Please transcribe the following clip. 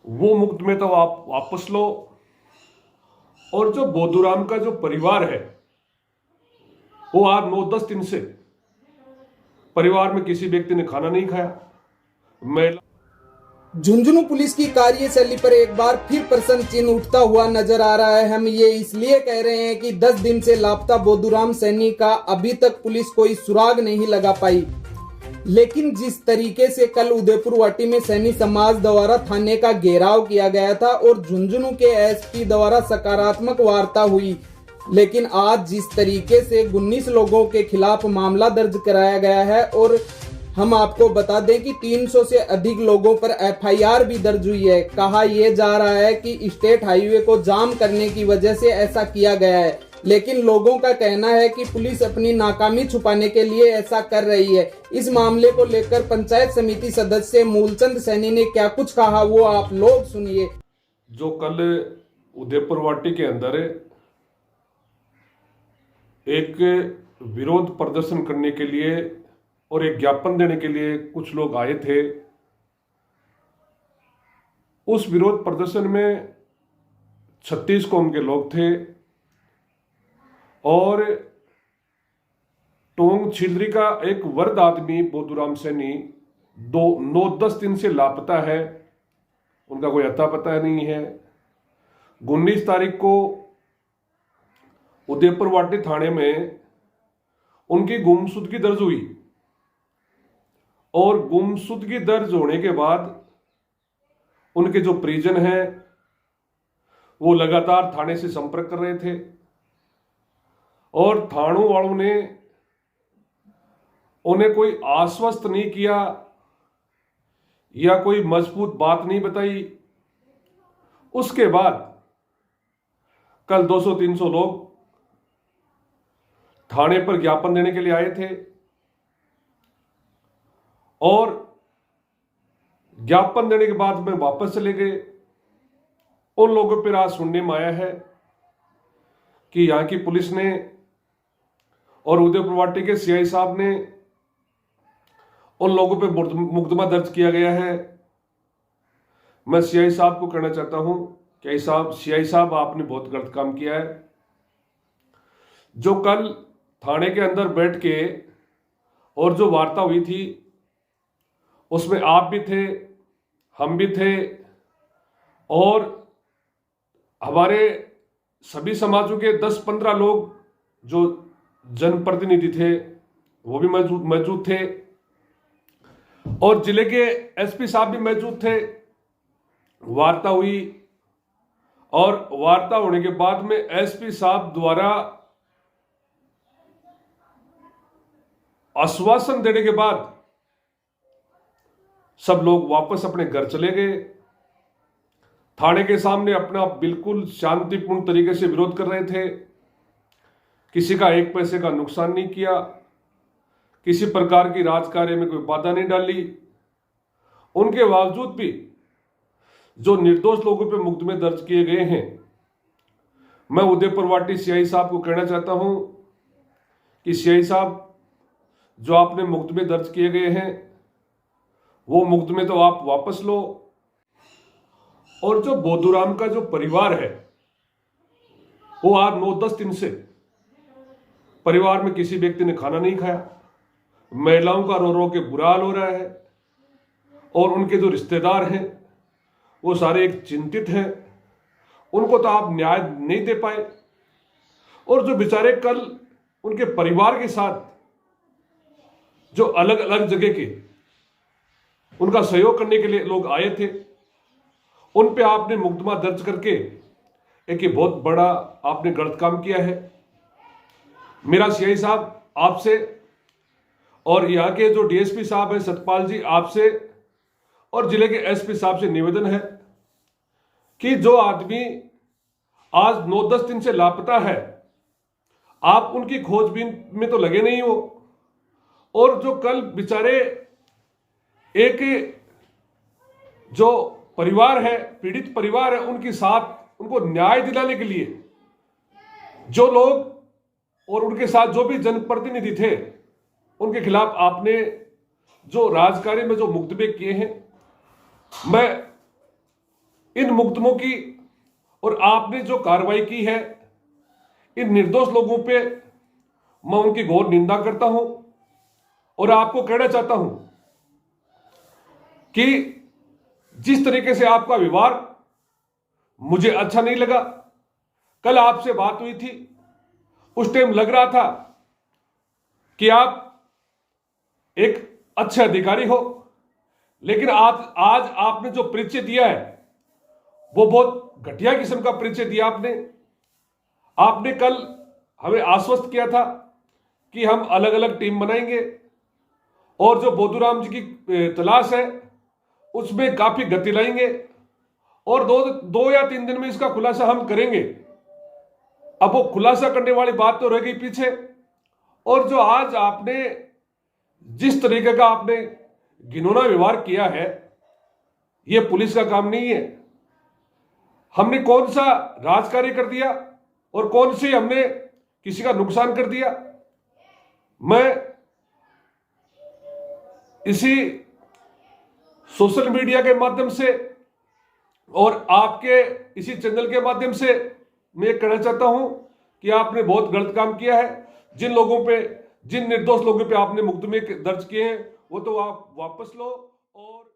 वो मुकदमे तो आप वापस लो। और जो बोधूराम का जो परिवार है वो आज 9-10 दिन से परिवार में किसी व्यक्ति ने खाना नहीं खाया। महिला झुंझुनू पुलिस की कार्यशैली पर एक बार फिर प्रश्न चिन्ह उठता हुआ नजर आ रहा है। हम ये इसलिए कह रहे हैं कि 10 दिन से लापता बोधूराम सैनी का अभी तक पुलिस कोई सुराग नहीं लगा पाई। लेकिन जिस तरीके से कल उदयपुर वाटी में सैनी समाज द्वारा थाने का घेराव किया गया था और झुंझुनू के एसपी द्वारा सकारात्मक वार्ता हुई, लेकिन आज जिस तरीके से 19 लोगों के खिलाफ मामला दर्ज कराया गया है और हम आपको बता दें कि 300 से अधिक लोगों पर एफआईआर भी दर्ज हुई है। कहा यह जा रहा है कि स्टेट हाईवे को जाम करने की वजह से ऐसा किया गया है, लेकिन लोगों का कहना है कि पुलिस अपनी नाकामी छुपाने के लिए ऐसा कर रही है। इस मामले को लेकर पंचायत समिति सदस्य मूलचंद सैनी ने क्या कुछ कहा वो आप लोग सुनिए। जो कल उदयपुर वाटी के अंदर एक विरोध प्रदर्शन करने के लिए और एक ज्ञापन देने के लिए कुछ लोग आए थे, उस विरोध प्रदर्शन में 36 कौम के लोग थे और टोंग छिल्दरी का एक वृद्ध आदमी बोधूराम सैनी 9-10 दिन से लापता है। उनका कोई अता पता नहीं है। 19 तारीख को उदयपुर वाटी थाने में उनकी गुमशुदगी दर्ज हुई और गुमशुदगी दर्ज होने के बाद उनके जो परिजन हैं वो लगातार थाने से संपर्क कर रहे थे और थानों वालों ने उन्हें कोई आश्वस्त नहीं किया या कोई मजबूत बात नहीं बताई। उसके बाद कल 200-300 लोग थाने पर ज्ञापन देने के लिए आए थे और ज्ञापन देने के बाद में वापस चले गए। उन लोगों पर आज सुनने में आया है कि यहां की पुलिस ने और उदयपुर वाटी के सीआई साहब ने उन लोगों पे मुकदमा दर्ज किया गया है। मैं सीआई साहब को कहना चाहता हूं कि सीआई साहब आपने बहुत गलत काम किया है। जो कल थाने के अंदर बैठ के और जो वार्ता हुई थी उसमें आप भी थे, हम भी थे और हमारे सभी समाजों के 10-15 लोग जो जनप्रतिनिधि थे वो भी मौजूद थे और जिले के एसपी साहब भी मौजूद थे। वार्ता हुई और वार्ता होने के बाद में एसपी साहब द्वारा आश्वासन देने के बाद सब लोग वापस अपने घर चले गए। थाने के सामने अपना बिल्कुल शांतिपूर्ण तरीके से विरोध कर रहे थे। किसी का एक पैसे का नुकसान नहीं किया, किसी प्रकार की राजकार्य में कोई बाधा नहीं डाली। उनके बावजूद भी जो निर्दोष लोगों पे मुकदमे दर्ज किए गए हैं, मैं उदयपुर वाटी सीआई साहब को कहना चाहता हूं कि सीआई साहब जो आपने मुकदमे दर्ज किए गए हैं वो मुकदमे तो आप वापस लो। और जो बोधूराम का जो परिवार है वो आज 9-10 दिन से परिवार में किसी व्यक्ति ने खाना नहीं खाया। महिलाओं का रो रो के बुरा हाल हो रहा है और उनके जो रिश्तेदार हैं वो सारे एक चिंतित हैं। उनको तो आप न्याय नहीं दे पाए और जो बेचारे कल उनके परिवार के साथ जो अलग अलग जगह के उनका सहयोग करने के लिए लोग आए थे, उन पे आपने मुकदमा दर्ज करके एक ये बहुत बड़ा आपने गलत काम किया है। मेरा सीआई साहब आपसे और यहाँ के जो डीएसपी साहब हैं सतपाल जी आपसे और जिले के एसपी साहब से निवेदन है कि जो आदमी आज 9-10 दिन से लापता है, आप उनकी खोजबीन में तो लगे नहीं हो और जो कल बेचारे एक जो परिवार है, पीड़ित परिवार है, उनके साथ उनको न्याय दिलाने के लिए जो लोग और उनके साथ जो भी जनप्रतिनिधि थे उनके खिलाफ आपने जो राजकार्य में जो मुकदमे किए हैं, मैं इन मुकदमों की और आपने जो कार्रवाई की है इन निर्दोष लोगों पे मैं उनकी घोर निंदा करता हूं और आपको कहना चाहता हूं कि जिस तरीके से आपका व्यवहार मुझे अच्छा नहीं लगा। कल आपसे बात हुई थी, उस टाइम लग रहा था कि आप एक अच्छे अधिकारी हो, लेकिन आज आपने जो परिचय दिया है वो बहुत घटिया किस्म का परिचय दिया आपने कल हमें आश्वस्त किया था कि हम अलग अलग टीम बनाएंगे और जो बोधूराम जी की तलाश है उसमें काफी गति लाएंगे और दो या 3 दिन में इसका खुलासा हम करेंगे। अब वो खुलासा करने वाली बात तो रह गई पीछे, और जो आज आपने जिस तरीके का आपने घिनौना व्यवहार किया है ये पुलिस का काम नहीं है। हमने कौन सा राजकार्य कर दिया और कौन सी हमने किसी का नुकसान कर दिया? मैं इसी सोशल मीडिया के माध्यम से और आपके इसी चैनल के माध्यम से मैं कहना चाहता हूं कि आपने बहुत गलत काम किया है। जिन निर्दोष लोगों पे आपने मुकदमे दर्ज किए हैं वो तो आप वापस लो और